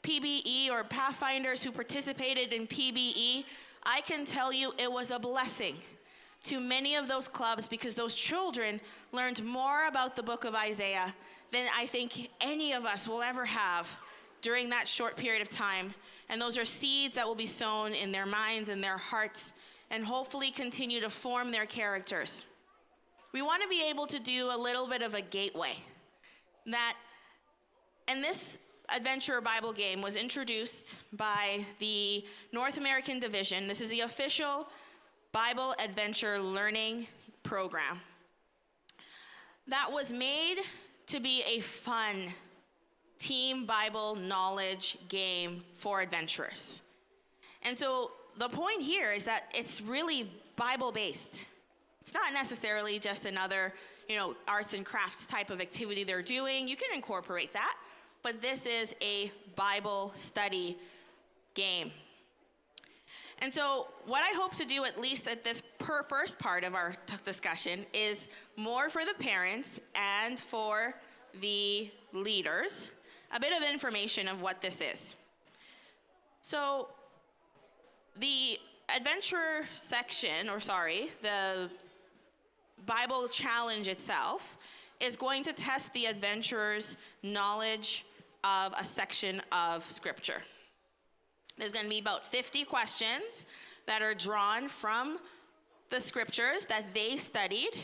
PBE or Pathfinders who participated in PBE, I can tell you it was a blessing to many of those clubs because those children learned more about the book of Isaiah than I think any of us will ever have during that short period of time. And those are seeds that will be sown in their minds and their hearts and hopefully continue to form their characters. We want to be able to do a little bit of a gateway. And this adventure Bible game was introduced by the North American Division. This is the official Bible Adventure Learning Program. That was made to be a fun team Bible knowledge game for adventurers. And so the point here is that it's really Bible-based. It's not necessarily just another, arts and crafts type of activity they're doing. You can incorporate that, but this is a Bible study game. And so what I hope to do, at least at this first part of our discussion, is more for the parents and for the leaders, a bit of information of what this is. So the adventure section, the Bible challenge itself is going to test the adventurer's knowledge of a section of Scripture. There's going to be about 50 questions that are drawn from the Scriptures that they studied.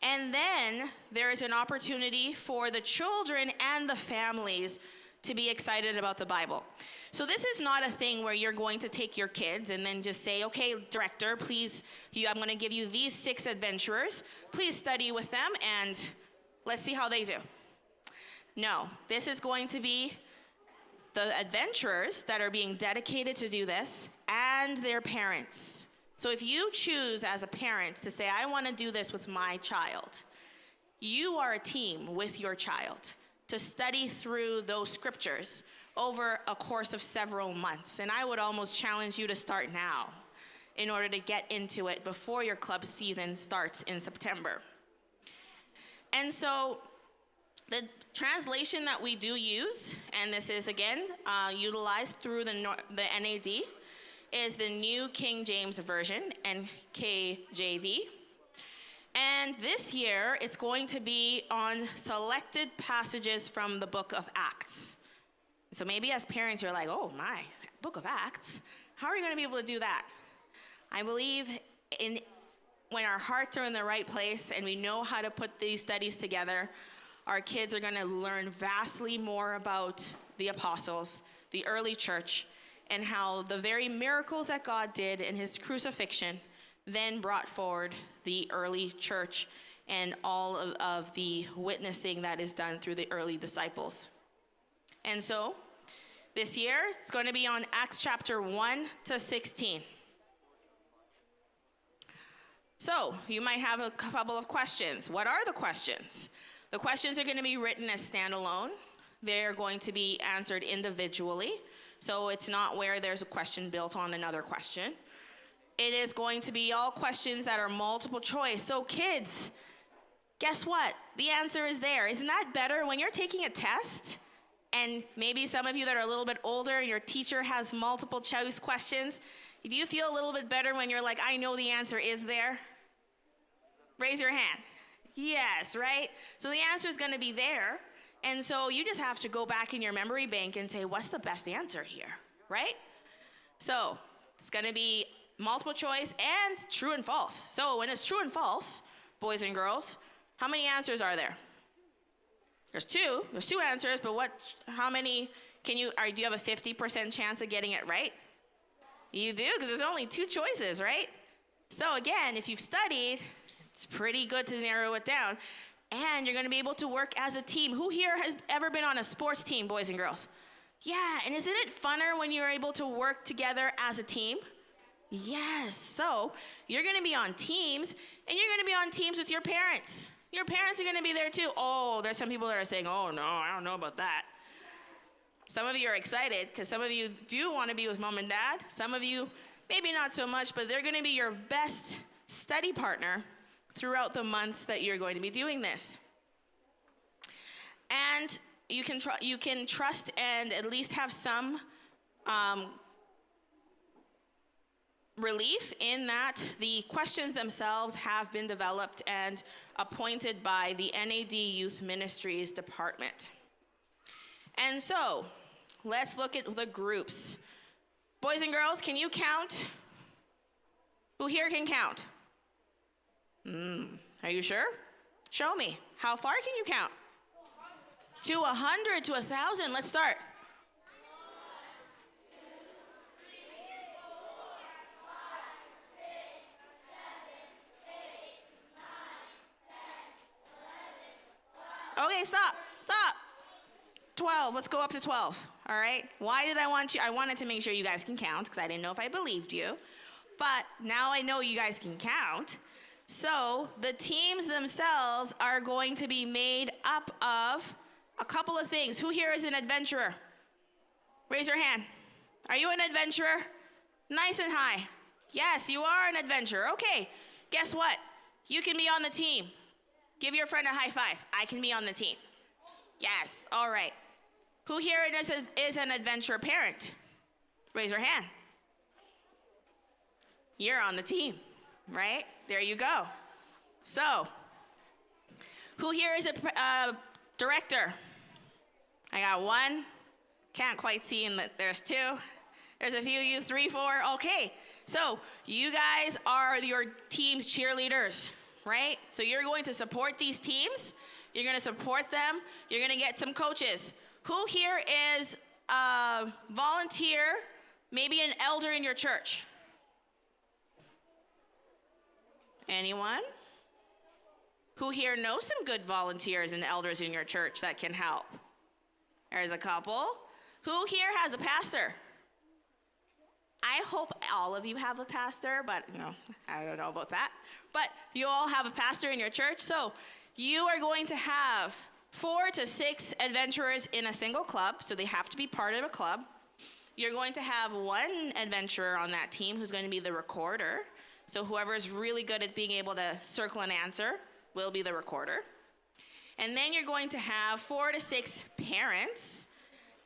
And then there is an opportunity for the children and the families to be excited about the Bible. So this is not a thing where you're going to take your kids and then just say, okay, director, please, I'm going to give you these 6 adventurers. Please study with them and let's see how they do. No, this is going to be the adventurers that are being dedicated to do this and their parents. So if you choose as a parent to say, I want to do this with my child, you are a team with your child to study through those scriptures over a course of several months. And I would almost challenge you to start now in order to get into it before your club season starts in September. And so the translation that we do use, and this is again utilized through the NAD, is the New King James Version, NKJV. And this year, it's going to be on selected passages from the book of Acts. So maybe as parents, you're like, oh my, book of Acts? How are you going to be able to do that? I believe when our hearts are in the right place and we know how to put these studies together, our kids are going to learn vastly more about the apostles, the early church, and how the very miracles that God did in his crucifixion then brought forward the early church and all of the witnessing that is done through the early disciples. And so this year, it's going to be on Acts chapter 1 to 16. So you might have a couple of questions. What are the questions? The questions are going to be written as standalone. They're going to be answered individually. So it's not where there's a question built on another question. It is going to be all questions that are multiple choice. So kids, guess what? The answer is there. Isn't that better when you're taking a test? And maybe some of you that are a little bit older, your teacher has multiple choice questions. Do you feel a little bit better when you're like, I know the answer is there? Raise your hand. Yes, right? So the answer is going to be there. And so you just have to go back in your memory bank and say, what's the best answer here, right? So it's going to be multiple choice and true and false. So when it's true and false, boys and girls, how many answers are there? There's two answers, but how many do you have a 50% chance of getting it right? You do, because there's only 2 choices, right? So again, if you've studied, it's pretty good to narrow it down. And you're going to be able to work as a team. Who here has ever been on a sports team, boys and girls? Yeah, and isn't it funner when you're able to work together as a team? Yes, so you're going to be on teams, and you're going to be on teams with your parents. Your parents are going to be there too. Oh, there's some people that are saying, oh no, I don't know about that. Some of you are excited because some of you do want to be with mom and dad. Some of you, maybe not so much, but they're going to be your best study partner throughout the months that you're going to be doing this. And you can trust and at least have some relief in that the questions themselves have been developed and appointed by the NAD Youth Ministries Department. And so, let's look at the groups. Boys and girls, can you count? Who here can count? Are you sure? Show me. How far can you count? To 100, to 1,000. Let's start. 1, 2, 3, 4, 5, 6, 7, 8, 9, 10, 11, 12. Okay, stop. 12. Let's go up to 12. All right. Why did I want you? I wanted to make sure you guys can count because I didn't know if I believed you. But now I know you guys can count. So the teams themselves are going to be made up of a couple of things. Who here is an adventurer? Raise your hand. Are you an adventurer? Nice and high. Yes, you are an adventurer. Okay. Guess what? You can be on the team. Give your friend a high five. I can be on the team. Yes. All right. Who here is an adventurer parent? Raise your hand. You're on the team, right? There you go. So, who here is a director? I got 1. Can't quite see, and there's 2. There's a few of you, 3, 4. Okay. So, you guys are your team's cheerleaders, right? So, you're going to support these teams. You're going to support them. You're going to get some coaches. Who here is a volunteer, maybe an elder in your church? Anyone? Who here knows some good volunteers and elders in your church that can help? There's a couple. Who here has a pastor? I hope all of you have a pastor, but I don't know about that. But you all have a pastor in your church, so you are going to have 4 to 6 adventurers in a single club, so they have to be part of a club. You're going to have 1 adventurer on that team who's going to be the recorder. So whoever is really good at being able to circle an answer will be the recorder. And then you're going to have 4 to 6 parents,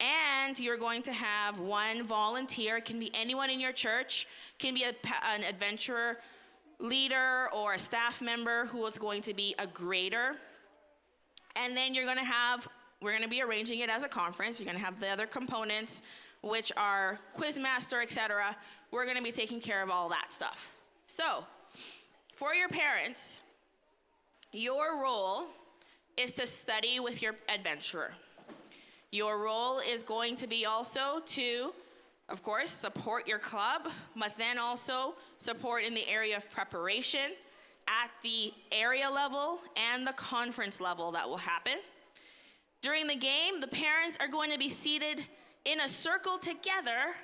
and you're going to have 1 volunteer. It can be anyone in your church, can be an adventurer leader or a staff member who is going to be a grader. And then we're going to be arranging it as a conference. You're going to have the other components, which are quizmaster, etc. We're going to be taking care of all that stuff. So, for your parents, your role is to study with your adventurer. Your role is going to be also to, of course, support your club, but then also support in the area of preparation at the area level and the conference level that will happen. During the game, the parents are going to be seated in a circle together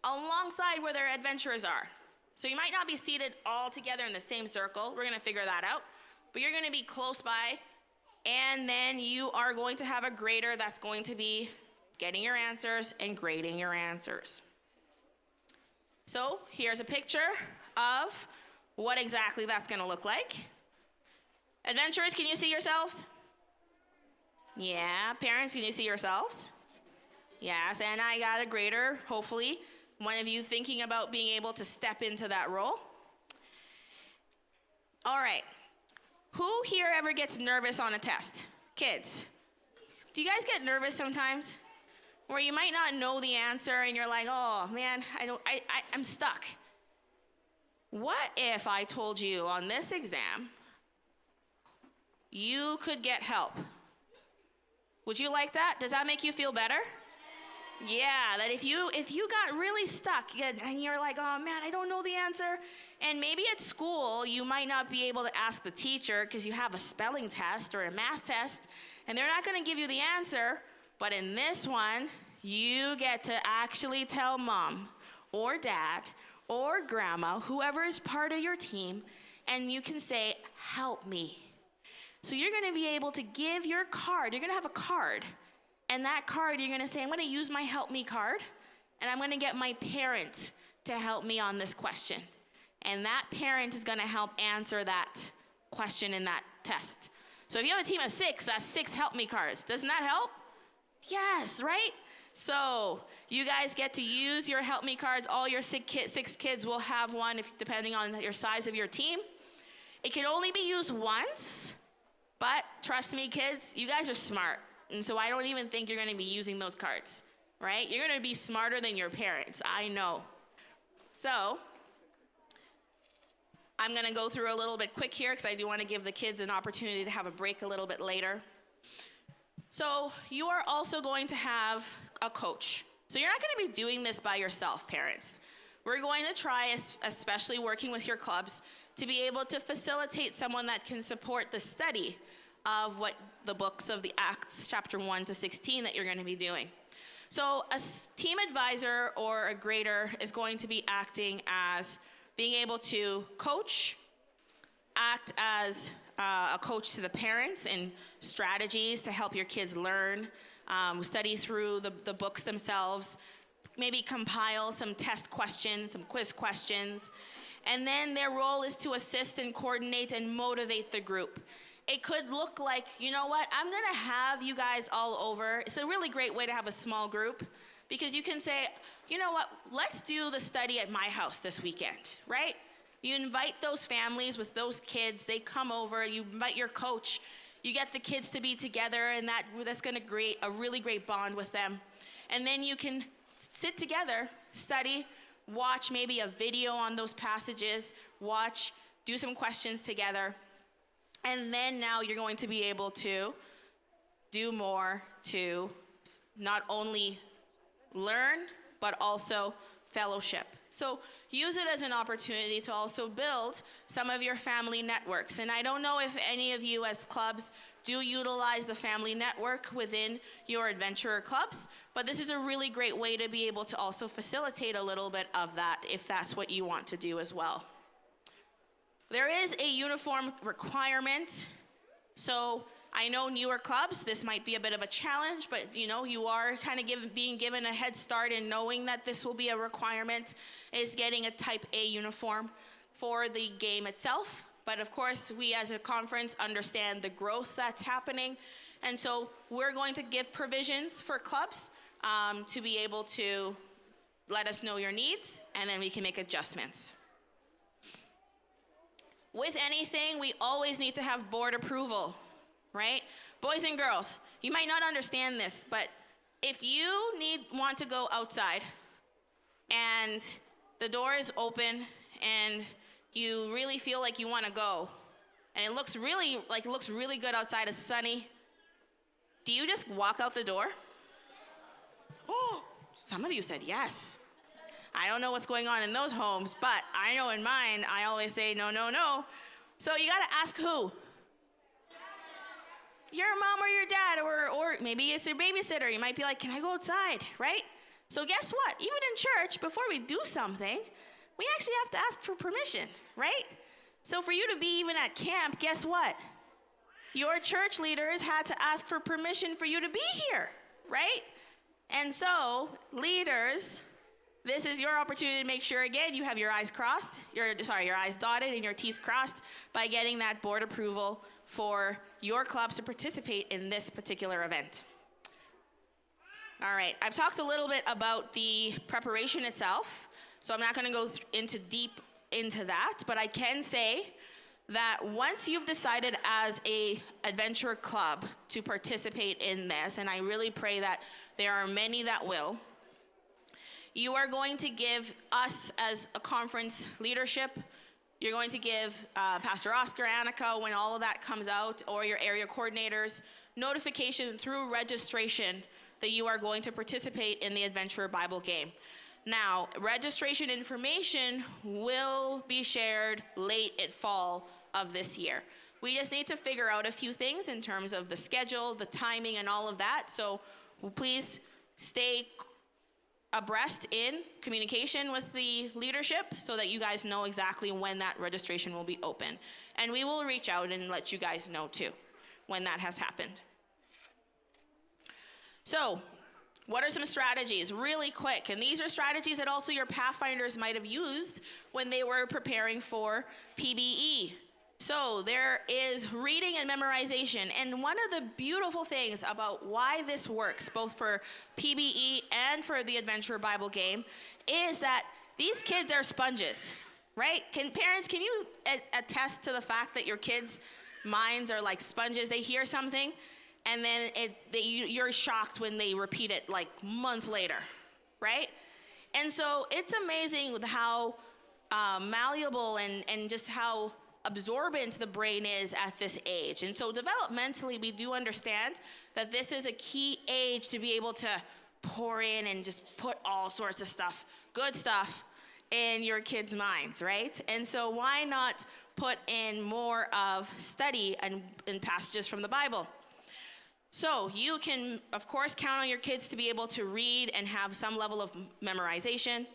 alongside where their adventurers are. So you might not be seated all together in the same circle. We're going to figure that out. But you're going to be close by. And then you are going to have a grader that's going to be getting your answers and grading your answers. So here's a picture of what exactly that's going to look like. Adventurers, can you see yourselves? Yeah. Parents, can you see yourselves? Yes. And I got a grader, hopefully. One of you thinking about being able to step into that role? All right. Who here ever gets nervous on a test? Kids. Do you guys get nervous sometimes? Where you might not know the answer and you're like, oh man, I'm stuck. What if I told you on this exam, you could get help? Would you like that? Does that make you feel better? Yeah, that if you got really stuck and you're like, oh man, I don't know the answer, and maybe at school you might not be able to ask the teacher because you have a spelling test or a math test, and they're not going to give you the answer, but in this one, you get to actually tell mom or dad or grandma, whoever is part of your team, and you can say, help me. So you're going to be able to give your card. You're going to have a card. And that card, you're going to say, I'm going to use my help me card, and I'm going to get my parent to help me on this question. And that parent is going to help answer that question in that test. So if you have a team of 6, that's 6 help me cards. Doesn't that help? Yes, right? So you guys get to use your Help Me cards. All your six kids will have one, if depending on your size of your team. It can only be used once, but trust me, kids, you guys are smart. And so I don't even think you're going to be using those cards, right? You're going to be smarter than your parents. I know. So I'm going to go through a little bit quick here because I do want to give the kids an opportunity to have a break a little bit later. So you are also going to have a coach. So you're not going to be doing this by yourself, parents. We're going to try, especially working with your clubs, to be able to facilitate someone that can support the study of what the books of the Acts, chapter 1 to 16, that you're going to be doing. So a team advisor or a grader is going to be acting as being able to coach, act as a coach to the parents and strategies to help your kids learn, study through the books themselves, maybe compile some test questions, some quiz questions. And then their role is to assist and coordinate and motivate the group. It could look like, you know what, I'm going to have you guys all over. It's a really great way to have a small group because you can say, you know what, let's do the study at my house this weekend, right? You invite those families with those kids. They come over. You invite your coach. You get the kids to be together, and that's going to create a really great bond with them. And then you can sit together, study, watch maybe a video on those passages, do some questions together. And then now you're going to be able to do more to not only learn, but also fellowship. So use it as an opportunity to also build some of your family networks. And I don't know if any of you as clubs do utilize the family network within your adventurer clubs, but this is a really great way to be able to also facilitate a little bit of that if that's what you want to do as well. There is a uniform requirement. So I know newer clubs, this might be a bit of a challenge, but you are kind of being given a head start in knowing that this will be a requirement, is getting a type A uniform for the game itself. But of course, we as a conference understand the growth that's happening. And so we're going to give provisions for clubs to be able to let us know your needs, and then we can make adjustments. With anything, we always need to have board approval, right? Boys and girls, you might not understand this, but if you want to go outside and the door is open and you really feel like you want to go and it looks really good outside, it's sunny, do you just walk out the door? Oh, some of you said yes. I don't know what's going on in those homes, but I know in mine, I always say no, no, no. So you got to ask who? Your mom or your dad, or maybe it's your babysitter. You might be like, can I go outside, right? So guess what? Even in church, before we do something, we actually have to ask for permission, right? So for you to be even at camp, guess what? Your church leaders had to ask for permission for you to be here, right? And so, leaders, this is your opportunity to make sure, again, you have your I's dotted and your T's crossed by getting that board approval for your clubs to participate in this particular event. All right, I've talked a little bit about the preparation itself, so I'm not going to go deep into that, but I can say that once you've decided as a adventure club to participate in this, and I really pray that there are many that will, you are going to give us as a conference leadership, you're going to give Pastor Oscar, Annika, when all of that comes out, or your area coordinators, notification through registration that you are going to participate in the Adventurer Bible game. Now, registration information will be shared late in fall of this year. We just need to figure out a few things in terms of the schedule, the timing, and all of that. So please stay abreast in communication with the leadership so that you guys know exactly when that registration will be open. And we will reach out and let you guys know too when that has happened. So, what are some strategies? Really quick, and these are strategies that also your Pathfinders might have used when they were preparing for PBE. So there is reading and memorization. And one of the beautiful things about why this works, both for PBE and for the Adventure Bible game, is that these kids are sponges, right? Parents, can you attest to the fact that your kids' minds are like sponges? They hear something, and then you're shocked when they repeat it like months later, right? And so it's amazing with how malleable and just how absorbent the brain is at this age. And so developmentally, we do understand that this is a key age to be able to pour in and just put all sorts of stuff, good stuff, in your kids' minds, right? And so why not put in more of study and passages from the Bible? So you can, of course, count on your kids to be able to read and have some level of memorization.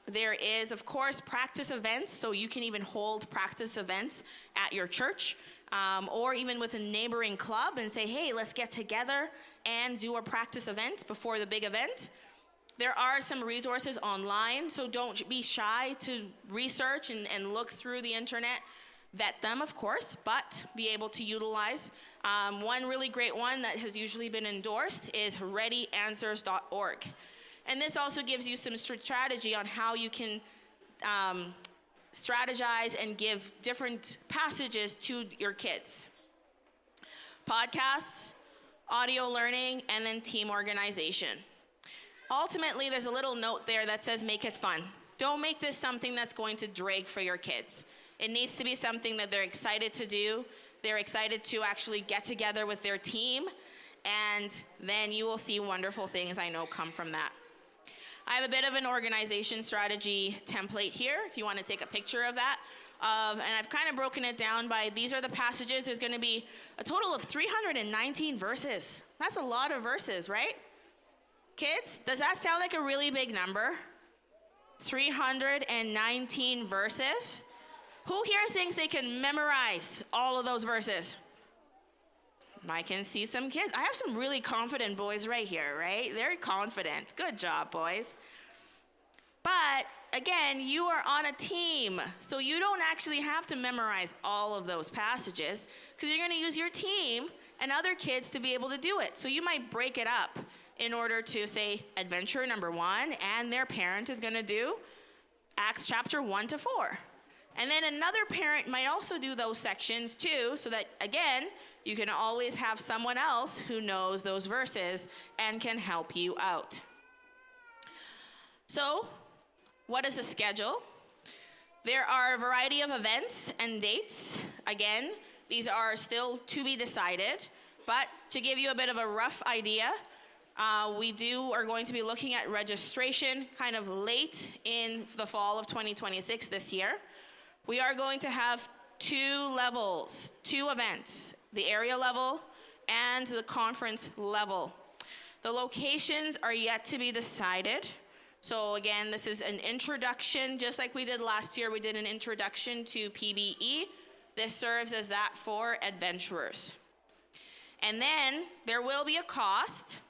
There is, of course, practice events, so you can even hold practice events at your church or even with a neighboring club and say, hey, let's get together and do a practice event before the big event. There are some resources online, so don't be shy to research and look through the internet. Vet them, of course, but be able to utilize. One really great one that has usually been endorsed is readyanswers.org. And this also gives you some strategy on how you can strategize and give different passages to your kids. Podcasts, audio learning, and then team organization. Ultimately, there's a little note there that says make it fun. Don't make this something that's going to drag for your kids. It needs to be something that they're excited to do. They're excited to actually get together with their team, and then you will see wonderful things, I know, come from that. I have a bit of an organization strategy template here, if you want to take a picture of that. And I've kind of broken it down by, these are the passages. There's going to be a total of 319 verses. That's a lot of verses, right? Kids, does that sound like a really big number? 319 verses? Who here thinks they can memorize all of those verses? I can see some kids. I have some really confident boys right here, right? They're confident. Good job, boys. But again, you are on a team, so you don't actually have to memorize all of those passages because you're going to use your team and other kids to be able to do it. So you might break it up in order to say adventure number 1, and their parent is going to do Acts chapter 1 to 4. And then another parent might also do those sections too, so that, again, you can always have someone else who knows those verses and can help you out. So, what is the schedule? There are a variety of events and dates. Again, these are still to be decided, but to give you a bit of a rough idea, we are going to be looking at registration kind of late in the fall of 2026 this year. We are going to have 2 levels, 2 events, the area level and the conference level. The locations are yet to be decided. So again, this is an introduction, just like we did last year. We did an introduction to PBE. This serves as that for adventurers. And then there will be a cost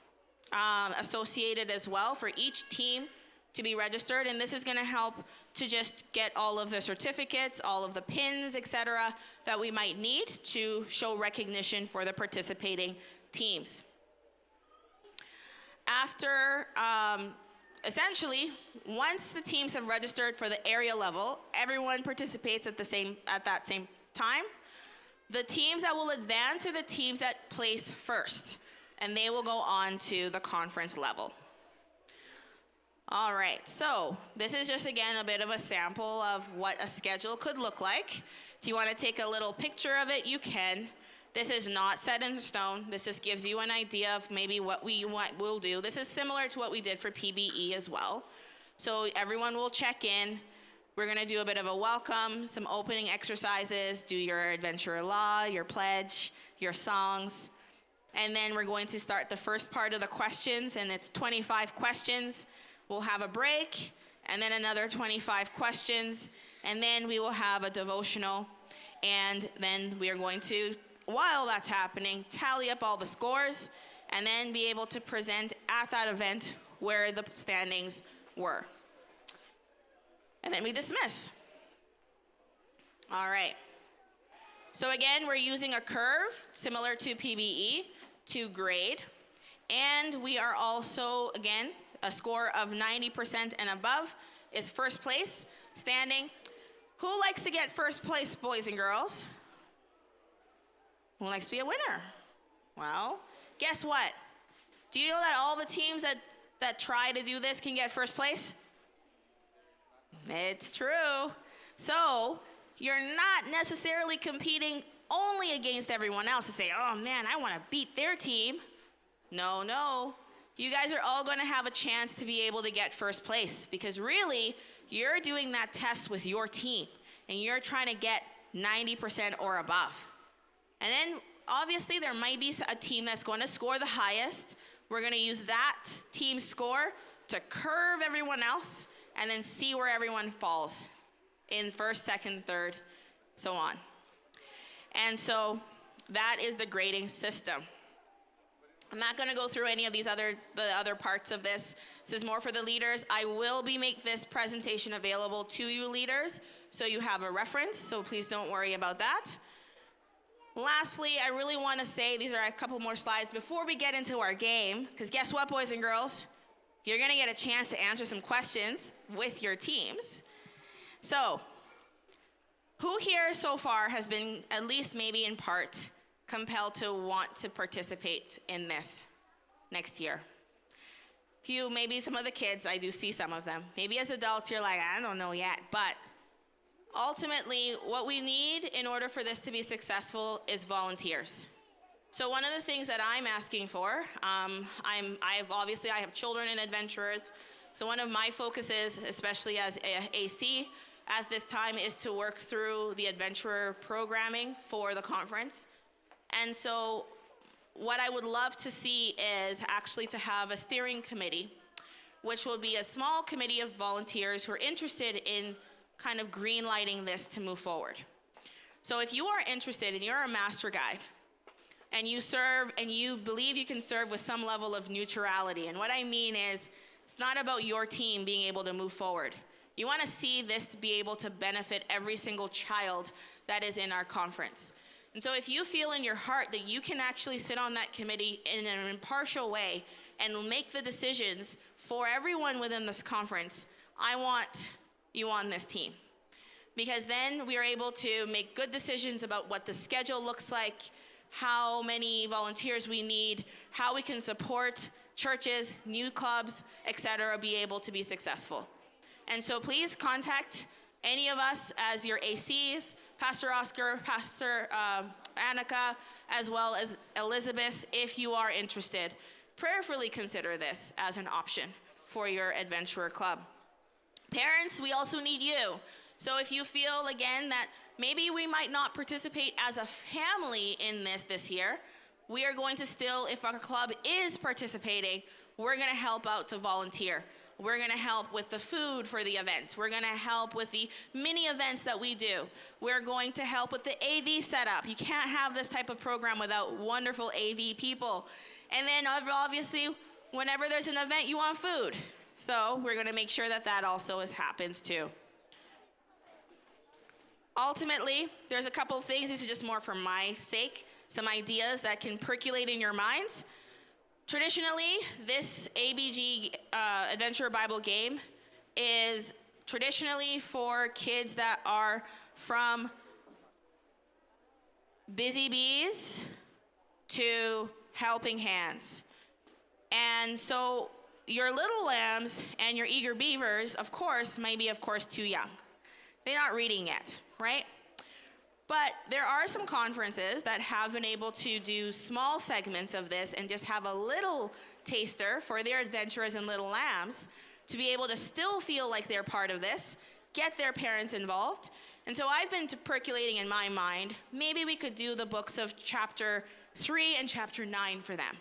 associated as well for each team to be registered, and this is going to help to just get all of the certificates, all of the pins, etc., that we might need to show recognition for the participating teams. After, essentially, once the teams have registered for the area level, everyone participates at that same time. The teams that will advance are the teams that place first, and they will go on to the conference level. All right, so this is just, again, a bit of a sample of what a schedule could look like. If you want to take a little picture of it, you can. This is not set in stone. This just gives you an idea of maybe what we'll do. This is similar to what we did for PBE as well. So everyone will check in. We're going to do a bit of a welcome, some opening exercises, do your adventure law, your pledge, your songs. And then we're going to start the first part of the questions, and it's 25 questions. We'll have a break, and then another 25 questions, and then we will have a devotional, and then we are going to, while that's happening, tally up all the scores, and then be able to present at that event where the standings were. And then we dismiss. All right. So again, we're using a curve similar to PBE to grade. And we are also, again, a score of 90% and above is first place standing. Who likes to get first place, boys and girls? Who likes to be a winner? Well, guess what? Do you know that all the teams that try to do this can get first place? It's true. So you're not necessarily competing only against everyone else to say, oh man, I want to beat their team. No. You guys are all going to have a chance to be able to get first place because really, you're doing that test with your team and you're trying to get 90% or above. And then obviously there might be a team that's going to score the highest. We're going to use that team score to curve everyone else and then see where everyone falls in first, second, third, so on. And so that is the grading system. I'm not going to go through any of the other parts of this. This is more for the leaders. I will make this presentation available to you leaders so you have a reference, so please don't worry about that. Lastly, I really want to say, these are a couple more slides before we get into our game, because guess what, boys and girls? You're going to get a chance to answer some questions with your teams. So, who here so far has been, at least maybe in part, compelled to want to participate in this next year? Few, maybe some of the kids, I do see some of them. Maybe as adults, you're like, I don't know yet. But ultimately, what we need in order for this to be successful is volunteers. So one of the things that I'm asking for, I have children and adventurers. So one of my focuses, especially as AC at this time, is to work through the adventurer programming for the conference. And so what I would love to see is actually to have a steering committee, which will be a small committee of volunteers who are interested in kind of green lighting this to move forward. So if you are interested and you're a master guide and you serve and you believe you can serve with some level of neutrality, and what I mean is it's not about your team being able to move forward. You want to see this be able to benefit every single child that is in our conference. And so if you feel in your heart that you can actually sit on that committee in an impartial way and make the decisions for everyone within this conference, I want you on this team. Because then we are able to make good decisions about what the schedule looks like, how many volunteers we need, how we can support churches, new clubs, etc., be able to be successful. And so please contact any of us as your ACs, Pastor Oscar, Pastor Annika, as well as Elizabeth, if you are interested. Prayerfully consider this as an option for your adventurer club. Parents, we also need you. So if you feel, again, that maybe we might not participate as a family in this year, we are going to still, if our club is participating, we're going to help out to volunteer. We're going to help with the food for the event. We're going to help with the mini events that we do. We're going to help with the AV setup. You can't have this type of program without wonderful AV people. And then obviously, whenever there's an event, you want food. So we're going to make sure that that also happens too. Ultimately, there's a couple of things. This is just more for my sake. Some ideas that can percolate in your minds. Traditionally, this ABG Adventure Bible game is traditionally for kids that are from busy bees to helping hands. And so your little lambs and your eager beavers, of course, may be, too young. They're not reading yet, right? But there are some conferences that have been able to do small segments of this and just have a little taster for their adventurers and little lambs to be able to still feel like they're part of this, get their parents involved. And so I've been percolating in my mind, maybe we could do the books of chapter 3 and chapter 9 for them.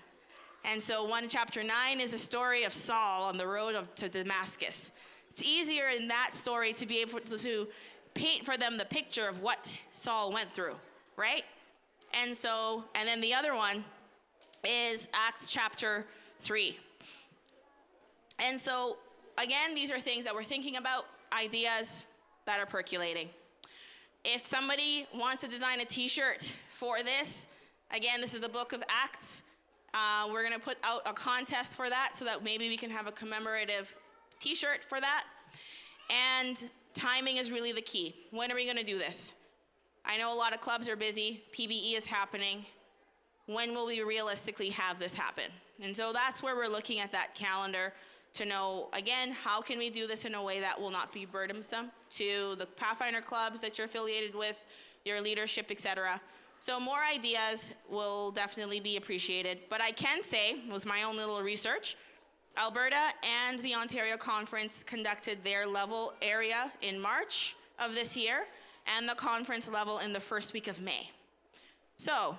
And so chapter 9 is the story of Saul on the road to Damascus. It's easier in that story to be able to paint for them the picture of what Saul went through, right? And then the other one is Acts chapter 3. And so, again, these are things that we're thinking about, ideas that are percolating. If somebody wants to design a t-shirt for this, again, this is the book of Acts. We're going to put out a contest for that so that maybe we can have a commemorative t-shirt for that. And timing is really the key. When are we going to do this? I know a lot of clubs are busy. PBE is happening. When will we realistically have this happen? And so that's where we're looking at that calendar to know, again, how can we do this in a way that will not be burdensome to the Pathfinder clubs that you're affiliated with, your leadership, etc. So more ideas will definitely be appreciated. But I can say, with my own little research, Alberta and the Ontario Conference conducted their level area in March of this year, and the conference level in the first week of May. So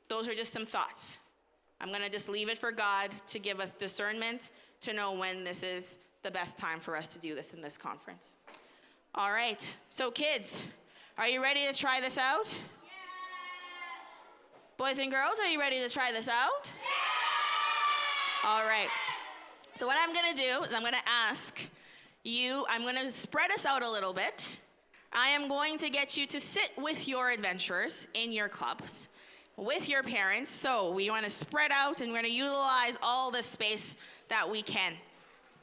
those are just some thoughts. I'm going to just leave it for God to give us discernment to know when this is the best time for us to do this in this conference. All right. So kids, are you ready to try this out? Yeah. Boys and girls, are you ready to try this out? Yeah. All right. So what I'm going to do is I'm going to ask you, I'm going to spread us out a little bit. I am going to get you to sit with your adventurers in your clubs, with your parents. So we want to spread out and we're going to utilize all the space that we can.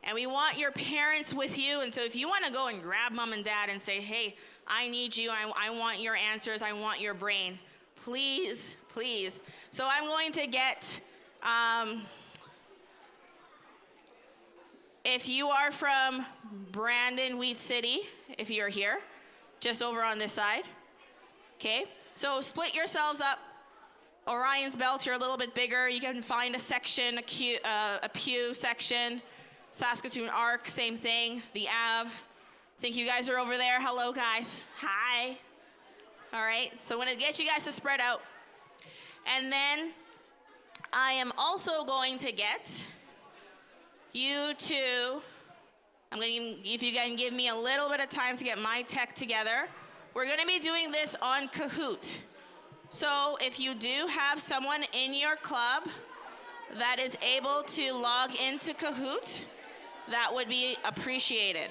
And we want your parents with you. And so if you want to go and grab mom and dad and say, hey, I need you, I want your answers, I want your brain, please, please. So I'm going to get, if you are from Brandon, Wheat City, if you're here, just over on this side, okay? So split yourselves up. Orion's Belt, you're a little bit bigger. You can find a section, a pew section. Saskatoon Arc, same thing. The Ave. I think you guys are over there. Hello, guys. Hi. All right, so I'm going to get you guys to spread out. And then I am also going to get you to, if you can give me a little bit of time to get my tech together, we're going to be doing this on Kahoot. So if you do have someone in your club that is able to log into Kahoot, that would be appreciated.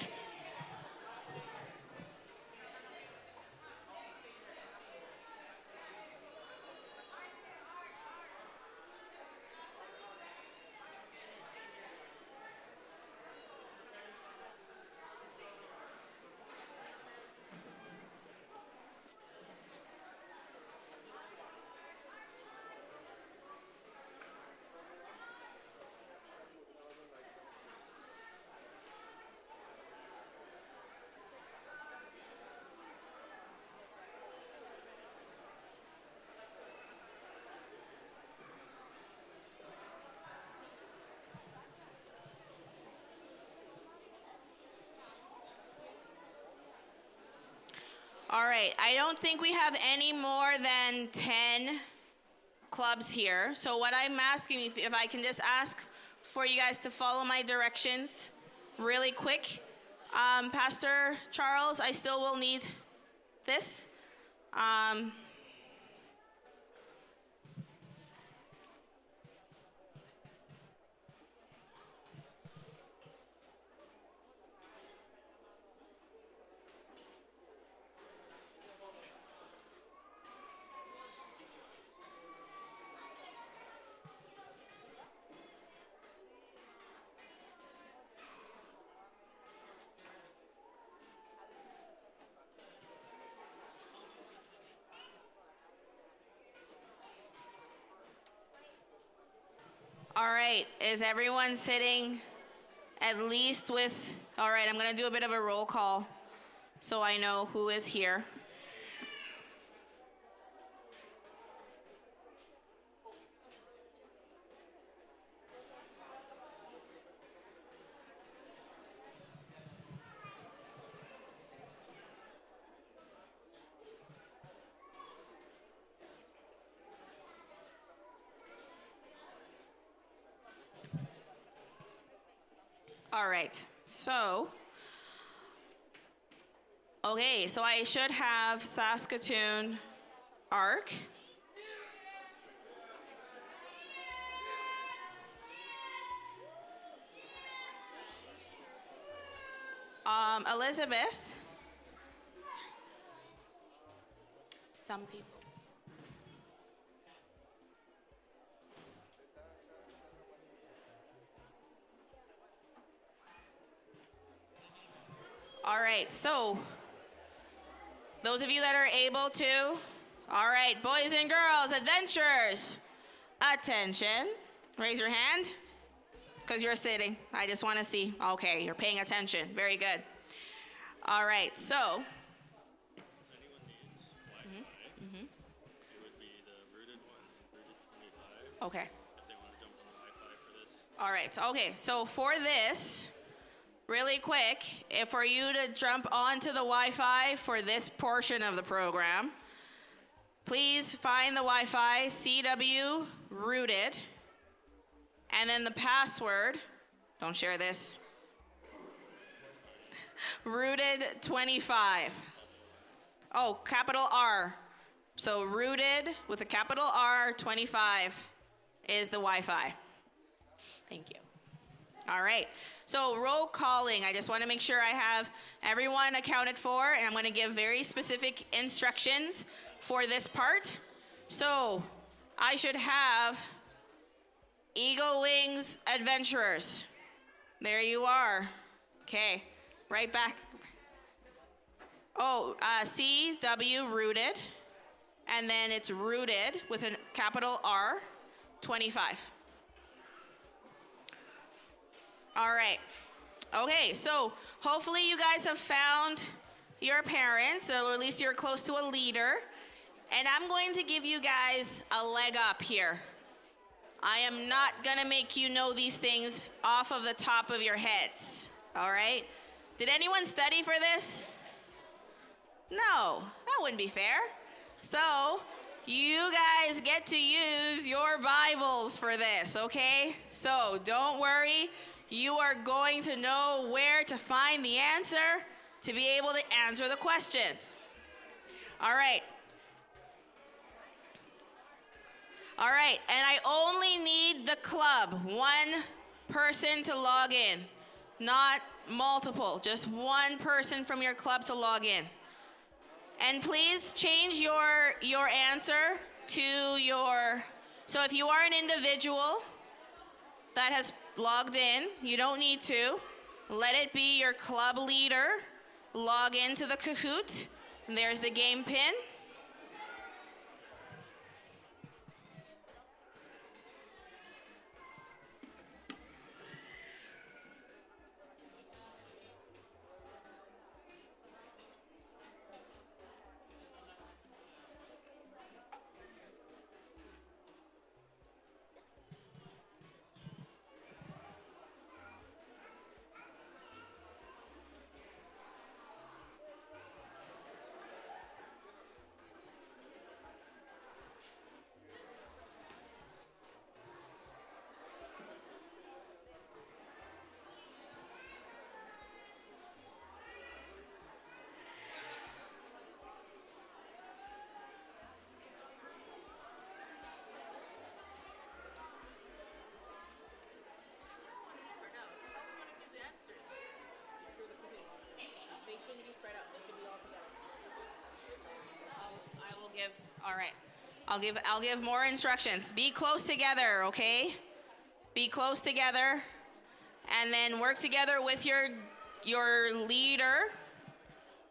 All right, I don't think we have any more than 10 clubs here. So what I'm asking, if I can just ask for you guys to follow my directions really quick. Pastor Charles, I still will need this. All right, is everyone sitting at least with, all right, I'm gonna do a bit of a roll call so I know who is here. All right, so, okay, so I should have Saskatoon Arc. Elizabeth. some people. All right, so those of you that are able to, all right, boys and girls, adventurers, attention. Raise your hand, because you're sitting. I just want to see. Okay, you're paying attention. Very good. All right, so. Anyone needs Wi-Fi, it would be the rooted one and rooted 25. Okay. If they want to jump on the Wi-Fi for this. All right, okay, so for this, really quick, for you to jump onto the Wi-Fi for this portion of the program, please find the Wi-Fi CW rooted, and then the password, don't share this, rooted 25. Oh, capital R. So rooted with a capital R 25 is the Wi-Fi. Thank you. All right, so roll calling. I just want to make sure I have everyone accounted for, and I'm going to give very specific instructions for this part. So I should have Eagle Wings Adventurers. There you are. Okay, right back. Oh, CW rooted, and then it's rooted with a capital R 25. All right. Okay, so hopefully you guys have found your parents, or at least you're close to a leader. And I'm going to give you guys a leg up here. I am not going to make you know these things off of the top of your heads. All right? Did anyone study for this? No, that wouldn't be fair. So you guys get to use your Bibles for this, okay? So don't worry. You are going to know where to find the answer to be able to answer the questions. All right. All right, and I only need the club, one person to log in, not multiple, just one person from your club to log in. And please change your answer to your, so if you are an individual that has logged in, you don't need to. Let it be your club leader. Log into the Kahoot. And there's the game pin. All right. I'll give more instructions. Be close together, okay? Be close together, and then work together with your leader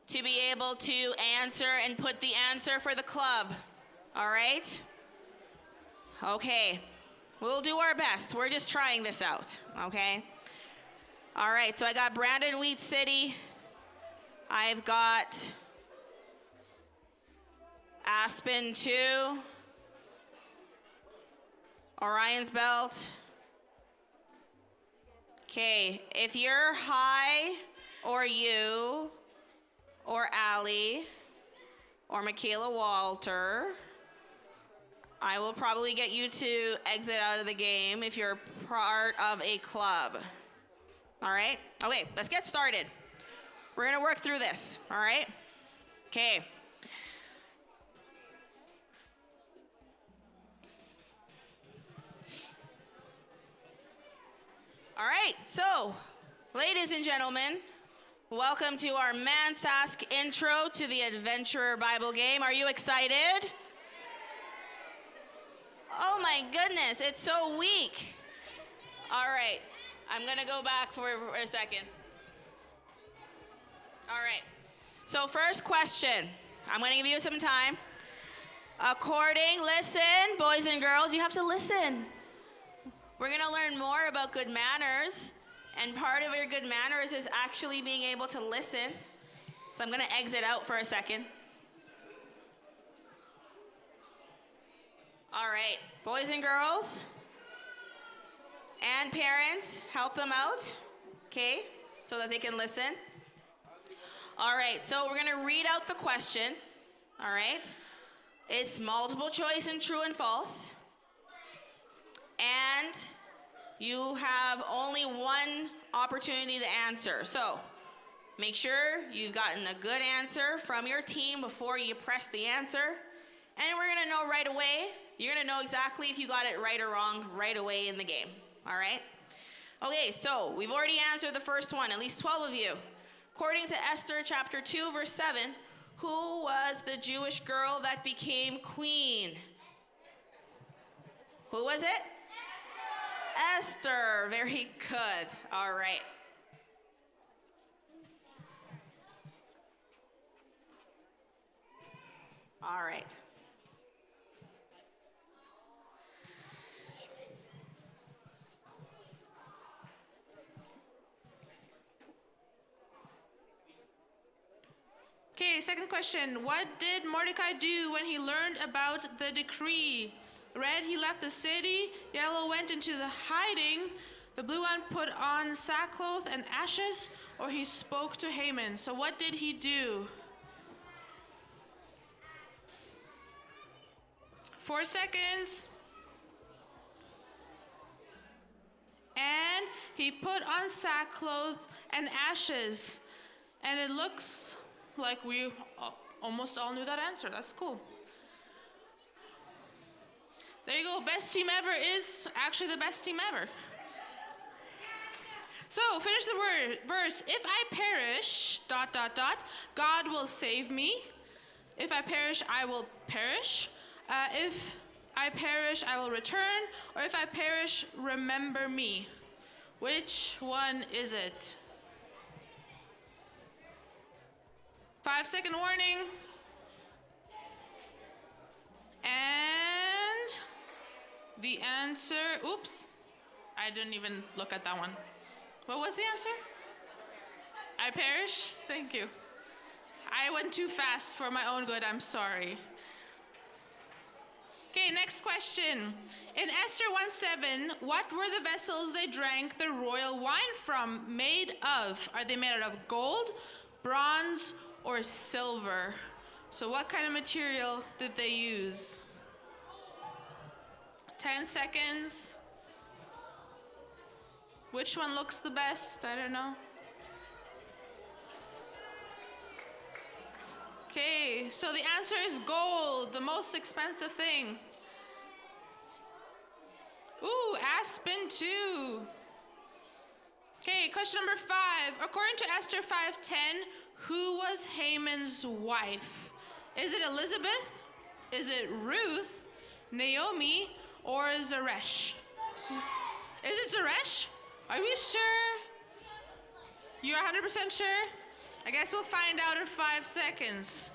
to be able to answer and put the answer for the club. All right? Okay. We'll do our best. We're just trying this out, okay? All right, so I got Brandon Wheat City. I've got Aspen 2, Orion's Belt. Okay, if you're High, or you, or Allie, or Michaela Walter, I will probably get you to exit out of the game if you're part of a club. All right? Okay, let's get started. We're gonna work through this, all right? Okay. All right, so, ladies and gentlemen, Welcome to our Mansask intro to the Adventurer Bible game. Are you excited? Oh my goodness, it's so weak. All right, I'm gonna go back for a second. All right, so first question. I'm gonna give you some time. Listen, boys and girls, you have to listen. We're gonna learn more about good manners, and part of your good manners is actually being able to listen. So I'm gonna exit out for a second. All right, boys and girls, and parents, help them out, okay, so that they can listen. All right, so we're gonna read out the question, all right? It's multiple choice and true and false. And you have only one opportunity to answer. So make sure you've gotten a good answer from your team before you press the answer. And we're gonna know right away. You're gonna know exactly if you got it right or wrong right away in the game, all right? Okay, so we've already answered the first one, at least 12 of you. According to Esther chapter 2, verse 7, who was the Jewish girl that became queen? Who was it? Esther. Very good. All right. All right. Okay, second question. What did Mordecai do when he learned about the decree? Red, he left the city. Yellow went into the hiding. The blue one put on sackcloth and ashes, or he spoke to Haman. So what did he do? 4 seconds. And he put on sackcloth and ashes. And it looks like we almost all knew that answer. That's cool. There you go. Best team ever is actually the best team ever. So finish the verse. If I perish, ... God will save me. If I perish, I will perish. If I perish, I will return. Or if I perish, remember me. Which one is it? 5-second warning. And the answer, oops, I didn't even look at that one. What was the answer? I perish? Thank you. I went too fast for my own good, I'm sorry. Okay, next question. In Esther 1:7, what were the vessels they drank the royal wine from made of? Are they made out of gold, bronze, or silver? So what kind of material did they use? 10 seconds. Which one looks the best? I don't know. Okay, so the answer is gold, the most expensive thing. Ooh, aspen too. Okay, question number 5. According to Esther 5:10, who was Haman's wife? Is it Elizabeth? Is it Ruth, Naomi, or Zeresh? Is it Zeresh? Are we sure? You're 100% sure? I guess we'll find out in 5 seconds.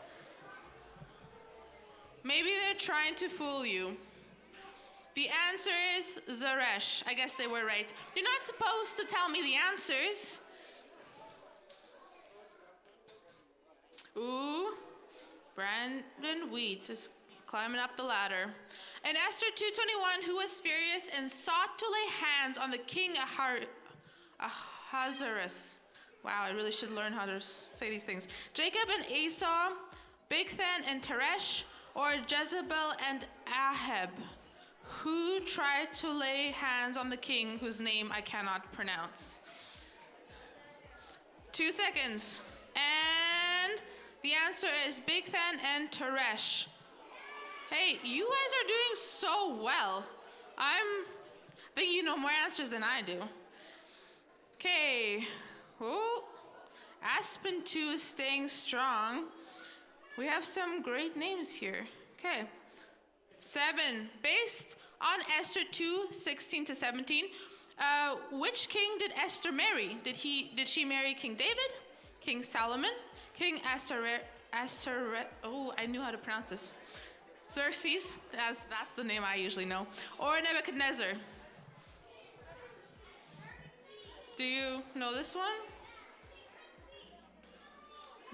Maybe they're trying to fool you. The answer is Zeresh. I guess they were right. You're not supposed to tell me the answers. Ooh, Brandon Wheat is climbing up the ladder. In Esther 2:21, who was furious and sought to lay hands on the king Ahasuerus. Wow, I really should learn how to say these things. Jacob and Esau, Bigthan and Teresh, or Jezebel and Ahab, who tried to lay hands on the king whose name I cannot pronounce. 2 seconds. And the answer is Bigthan and Teresh. Hey, you guys are doing so well. I think you know more answers than I do. Okay. Ooh. Aspen 2 is staying strong. We have some great names here. Okay. 7. Based on Esther 2, 16 to 17, which king did Esther marry? Did she marry King David, King Solomon, King oh, I knew how to pronounce this. Xerxes, that's the name I usually know, or Nebuchadnezzar? Do you know this one?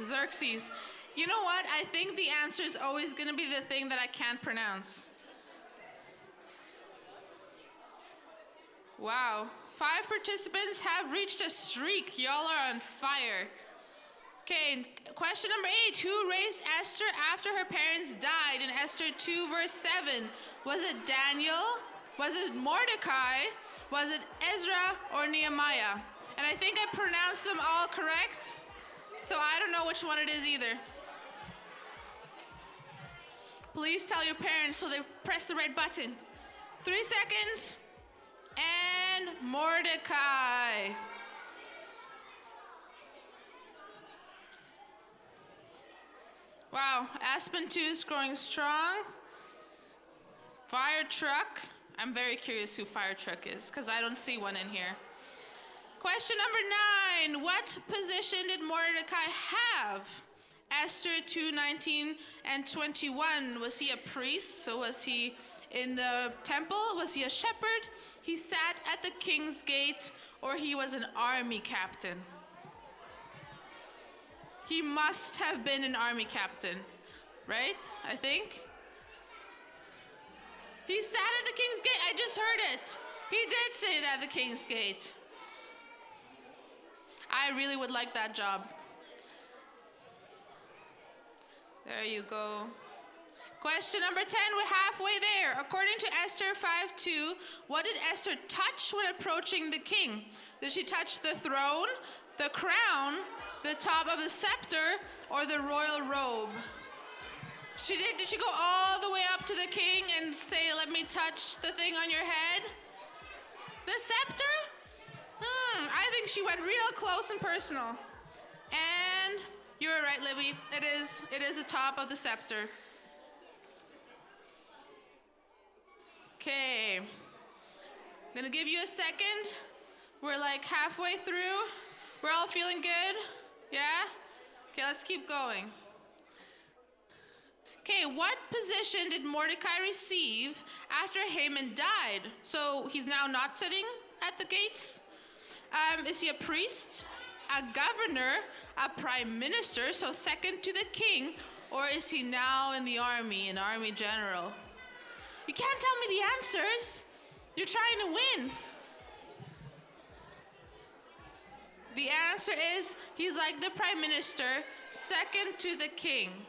Xerxes. You know what? I think the answer is always going to be the thing that I can't pronounce. Wow. 5 participants have reached a streak. Y'all are on fire. Okay, question number 8. Who raised Esther after her parents died in Esther 2, verse 7? Was it Daniel? Was it Mordecai? Was it Ezra or Nehemiah? And I think I pronounced them all correct, so I don't know which one it is either. Please tell your parents so they press the right button. 3 seconds. And Mordecai. Wow, Aspen 2 is growing strong. Fire truck. I'm very curious who fire truck is because I don't see one in here. Question number 9. What position did Mordecai have? Esther 2, 19 and 21. Was he a priest? So was he in the temple? Was he a shepherd? He sat at the king's gate, or he was an army captain? He must have been an army captain, right? I think. He sat at the king's gate. I just heard it. He did say that at the king's gate. I really would like that job. There you go. Question number 10, we're halfway there. According to Esther 5:2, what did Esther touch when approaching the king? Did she touch the throne, the crown, the top of the scepter, or the royal robe? Did she go all the way up to the king and say, let me touch the thing on your head? The scepter? I think she went real close and personal. And you're right, Libby. It is the top of the scepter. Okay. I'm gonna give you a second. We're like halfway through. We're all feeling good? Yeah? Okay, let's keep going. Okay, what position did Mordecai receive after Haman died? So he's now not sitting at the gates? Is he a priest, a governor, a prime minister, so second to the king, or is he now in the army, an army general? You can't tell me the answers. You're trying to win. The answer is he's like the prime minister, second to the king.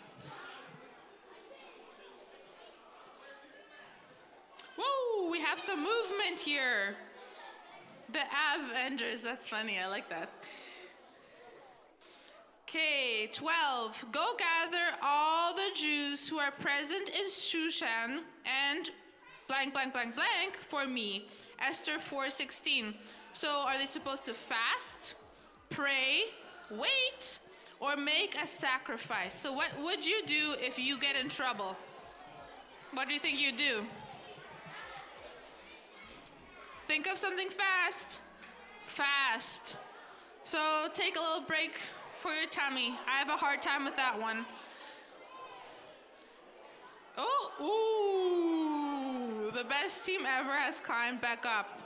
Whoa, we have some movement here. The Avengers, that's funny, I like that. Okay, 12. Go gather all the Jews who are present in Shushan and blank, blank, blank, blank for me. Esther 4:16. So are they supposed to fast, pray, wait, or make a sacrifice? So what would you do if you get in trouble? What do you think you'd do? Think of something fast. Fast. So take a little break for your tummy. I have a hard time with that one. Oh, ooh, the best team ever has climbed back up.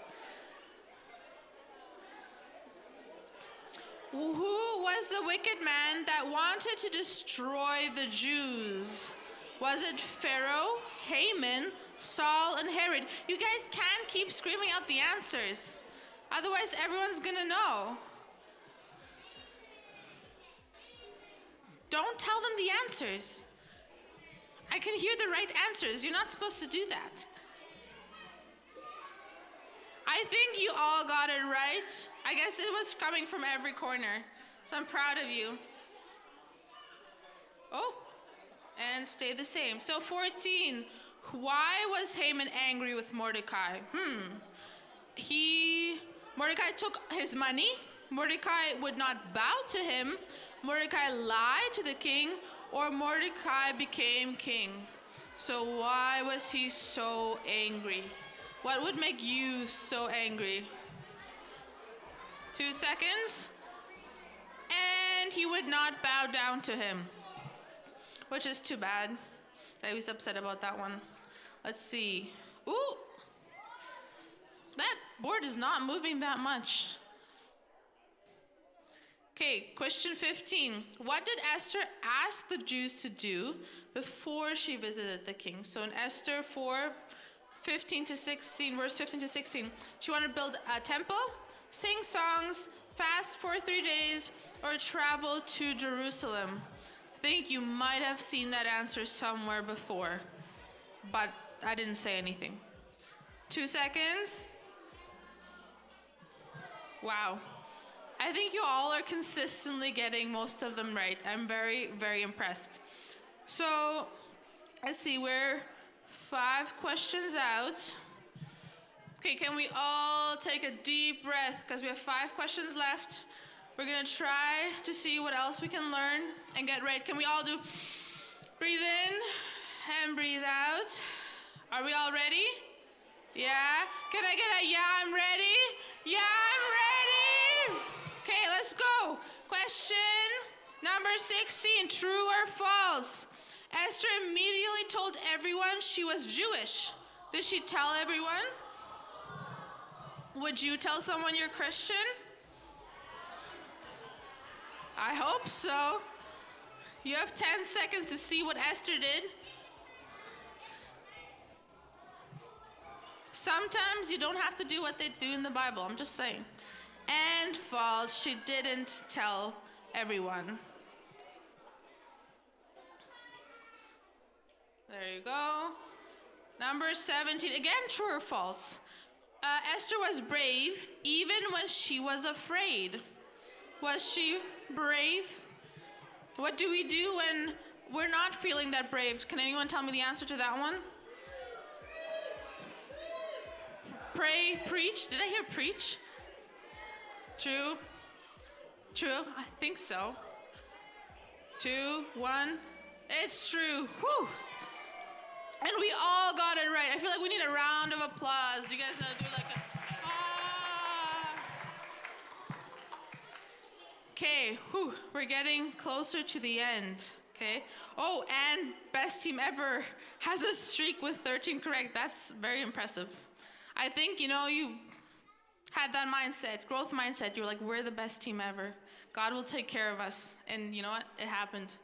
Who was the wicked man that wanted to destroy the Jews? Was it Pharaoh, Haman, Saul, and Herod? You guys can't keep screaming out the answers. Otherwise, everyone's gonna know. Don't tell them the answers. I can hear the right answers. You're not supposed to do that. I think you all got it right. I guess it was coming from every corner. So I'm proud of you. Oh, and stay the same. So 14, why was Haman angry with Mordecai? Mordecai took his money, Mordecai would not bow to him, Mordecai lied to the king, or Mordecai became king. So why was he so angry? What would make you so angry? 2 seconds. And he would not bow down to him, which is too bad. I was upset about that one. Let's see. Ooh, that board is not moving that much. Okay, question 15. What did Esther ask the Jews to do before she visited the king? So in Esther 4, 15 to 16, verse 15 to 16, she wanted to build a temple, sing songs, fast for 3 days, or travel to Jerusalem. I think you might have seen that answer somewhere before, but I didn't say anything. 2 seconds. Wow. I think you all are consistently getting most of them right. I'm very, very impressed. So, let's see, we're 5 questions out. Okay, can we all take a deep breath? Because we have 5 questions left. We're gonna try to see what else we can learn and get right. Can we all do breathe in and breathe out? Are we all ready? Yeah? Can I get a yeah, I'm ready? Yeah, I'm ready! Okay, let's go. Question number 16, true or false? Esther immediately told everyone she was Jewish. Did she tell everyone? Would you tell someone you're Christian? I hope so. You have 10 seconds to see what Esther did. Sometimes you don't have to do what they do in the Bible, I'm just saying. And false, she didn't tell everyone. There you go. Number 17, again, true or false? Esther was brave even when she was afraid. Was she brave? What do we do when we're not feeling that brave? Can anyone tell me the answer to that one? Pray, preach. Did I hear preach? True. True. I think so. 2, 1. It's true. Whew. And we all got it right. I feel like we need a round of applause. You guys do like a... Okay, we're getting closer to the end, okay? Oh, and best team ever has a streak with 13 correct. That's very impressive. I think, you had that mindset, growth mindset. You're like, we're the best team ever. God will take care of us. And you know what? It happened.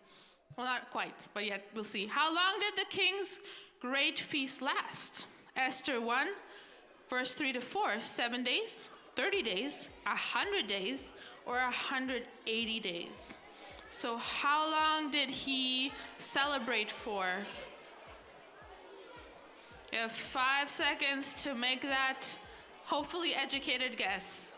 Well, not quite, but yet we'll see. How long did the king's great feast last? Esther 1, verse 3 to 4. 7 days, 30 days, 100 days, or 180 days. So how long did he celebrate for? You have 5 seconds to make that hopefully educated guess.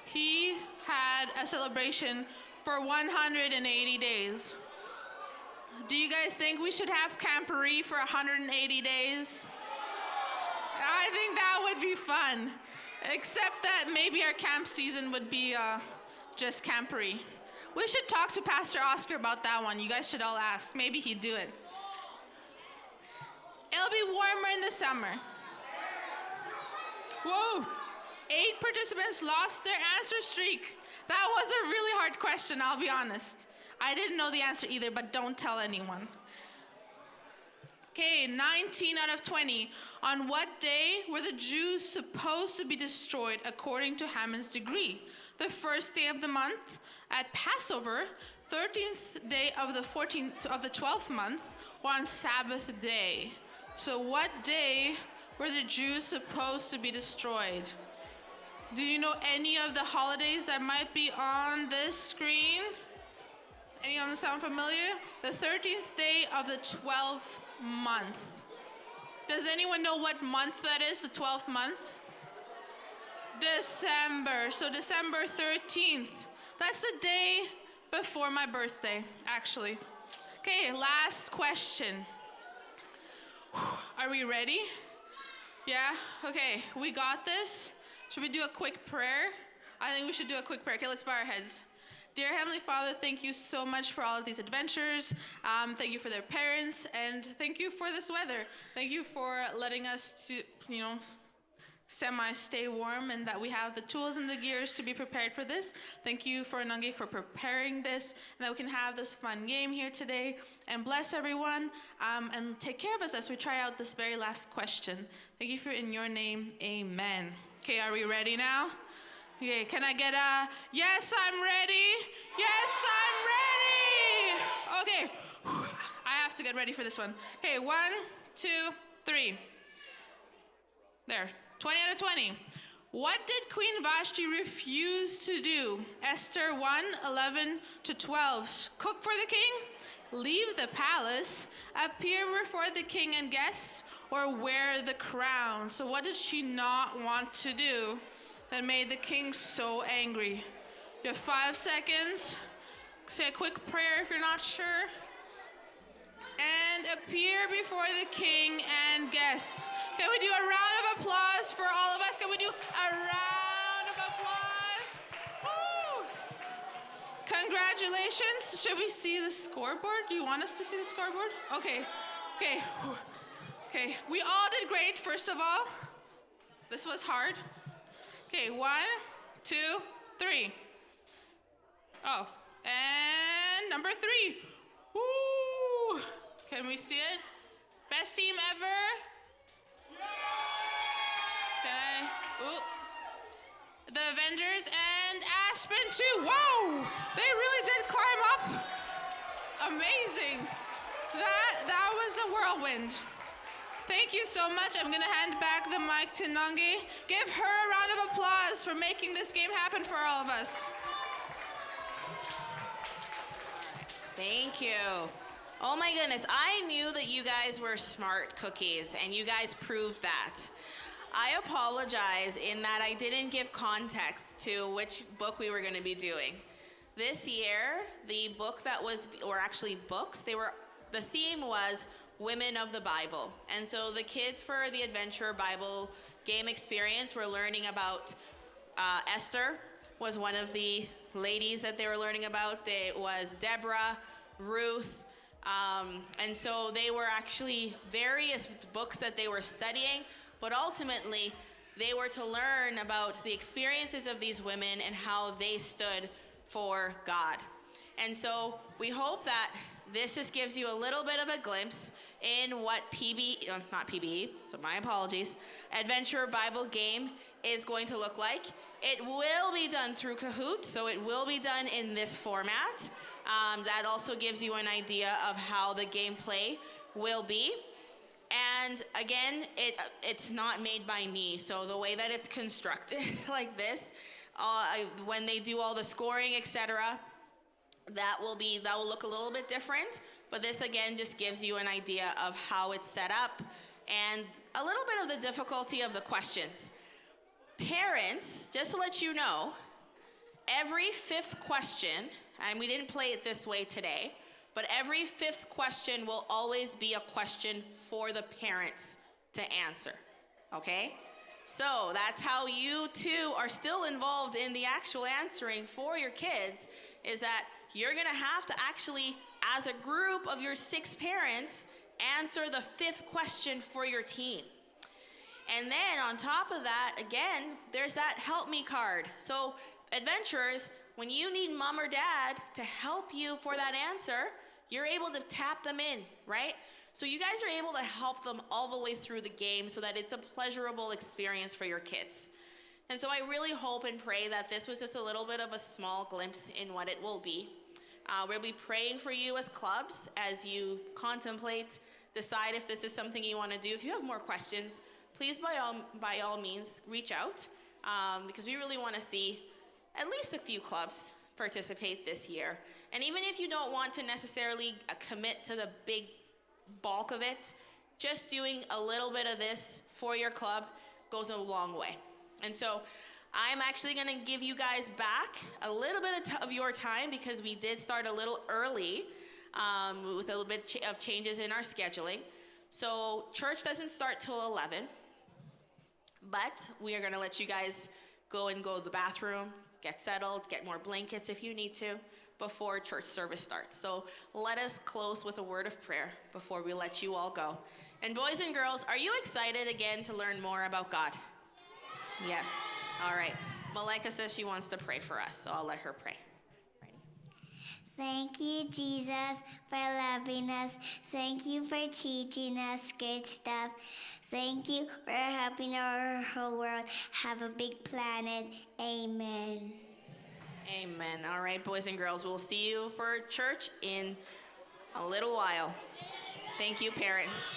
He had a celebration for 180 days. Do you guys think we should have Camporee for 180 days? I think that would be fun. Except that maybe our camp season would be just Camporee. We should talk to Pastor Oscar about that one. You guys should all ask. Maybe he'd do it. It'll be warmer in the summer. Whoa. 8 participants lost their answer streak. That was a really hard question, I'll be honest. I didn't know the answer either, but don't tell anyone. Okay, 19 out of 20. On what day were the Jews supposed to be destroyed according to Haman's decree? The first day of the month at Passover, 13th day of the 12th month, or on Sabbath day. So what day were the Jews supposed to be destroyed? Do you know any of the holidays that might be on this screen? Anyone sound familiar? The 13th day of the 12th month. Does anyone know what month that is, the 12th month? December. So December 13th. That's the day before my birthday, actually. Okay, last question. Are we ready? Yeah? Okay, we got this. Should we do a quick prayer? I think we should do a quick prayer. Okay, let's bow our heads. Dear Heavenly Father, thank you so much for all of these adventures. Thank you for their parents, and thank you for this weather. Thank you for letting us to, semi-stay warm, and that we have the tools and the gears to be prepared for this. Thank you for Nungi for preparing this, and that we can have this fun game here today. And bless everyone, and take care of us as we try out this very last question. Thank you for in your name, amen. Okay, are we ready now? Okay, can I get a, yes, I'm ready? Yes, I'm ready! Okay, I have to get ready for this one. Okay, 1, 2, 3. There, 20 out of 20. What did Queen Vashti refuse to do? Esther 1, 11 to 12. Cook for the king? Leave the palace? Appear before the king and guests? Or wear the crown? So what did she not want to do that made the king so angry? You have 5 seconds. Say a quick prayer if you're not sure. And appear before the king and guests. Can we do a round of applause for all of us? Can we do a round of applause? Woo! Congratulations. Should we see the scoreboard? Do you want us to see the scoreboard? Okay. Okay. Okay. We all did great, first of all. This was hard. Okay, 1, 2, 3. Oh, and number 3. Woo! Can we see it? Best team ever? Can I? Ooh. The Avengers and Aspen too. Whoa! They really did climb up. Amazing. That was a whirlwind. Thank you so much. I'm gonna hand back the mic to Nungi. Give her a round of applause for making this game happen for all of us. Thank you. Oh my goodness, I knew that you guys were smart cookies, and you guys proved that. I apologize in that I didn't give context to which book we were going to be doing. This year, the book that was, or actually books, the theme was Women of the Bible. And so the kids for the Adventure Bible game experience were learning about Esther was one of the ladies that they were learning about. It was Deborah, Ruth, and so they were actually various books that they were studying, but ultimately they were to learn about the experiences of these women and how they stood for God. And so we hope that this just gives you a little bit of a glimpse in what not PBE, so my apologies, Adventure Bible Game is going to look like. It will be done through Kahoot, so it will be done in this format. That also gives you an idea of how the gameplay will be. And again, it's not made by me, so the way that it's constructed like this, when they do all the scoring, etc., that will look a little bit different. But this again just gives you an idea of how it's set up and a little bit of the difficulty of the questions. Parents, just to let you know, every 5th question, and we didn't play it this way today, but every 5th question will always be a question for the parents to answer, okay? So that's how you too are still involved in the actual answering for your kids, is that you're gonna have to actually, as a group of your 6 parents, answer the 5th question for your team. And then on top of that, again, there's that help me card. So adventurers, when you need mom or dad to help you for that answer, you're able to tap them in, right? So you guys are able to help them all the way through the game so that it's a pleasurable experience for your kids. And so I really hope and pray that this was just a little bit of a small glimpse in what it will be. We'll be praying for you as clubs as you contemplate, decide if this is something you want to do. If you have more questions, please by all means reach out, because we really want to see at least a few clubs participate this year. And even if you don't want to necessarily commit to the big bulk of it, just doing a little bit of this for your club goes a long way. And so I'm actually going to give you guys back a little bit of your time, because we did start a little early with a little bit of changes in our scheduling. So church doesn't start till 11, but we are going to let you guys go to the bathroom, get settled, get more blankets if you need to before church service starts. So let us close with a word of prayer before we let you all go. And boys and girls, are you excited again to learn more about God? Yes. All right. Malika says she wants to pray for us, so I'll let her pray. Thank you, Jesus, for loving us. Thank you for teaching us good stuff. Thank you for helping our whole world have a big planet. Amen. Amen. All right, boys and girls, we'll see you for church in a little while. Thank you, parents.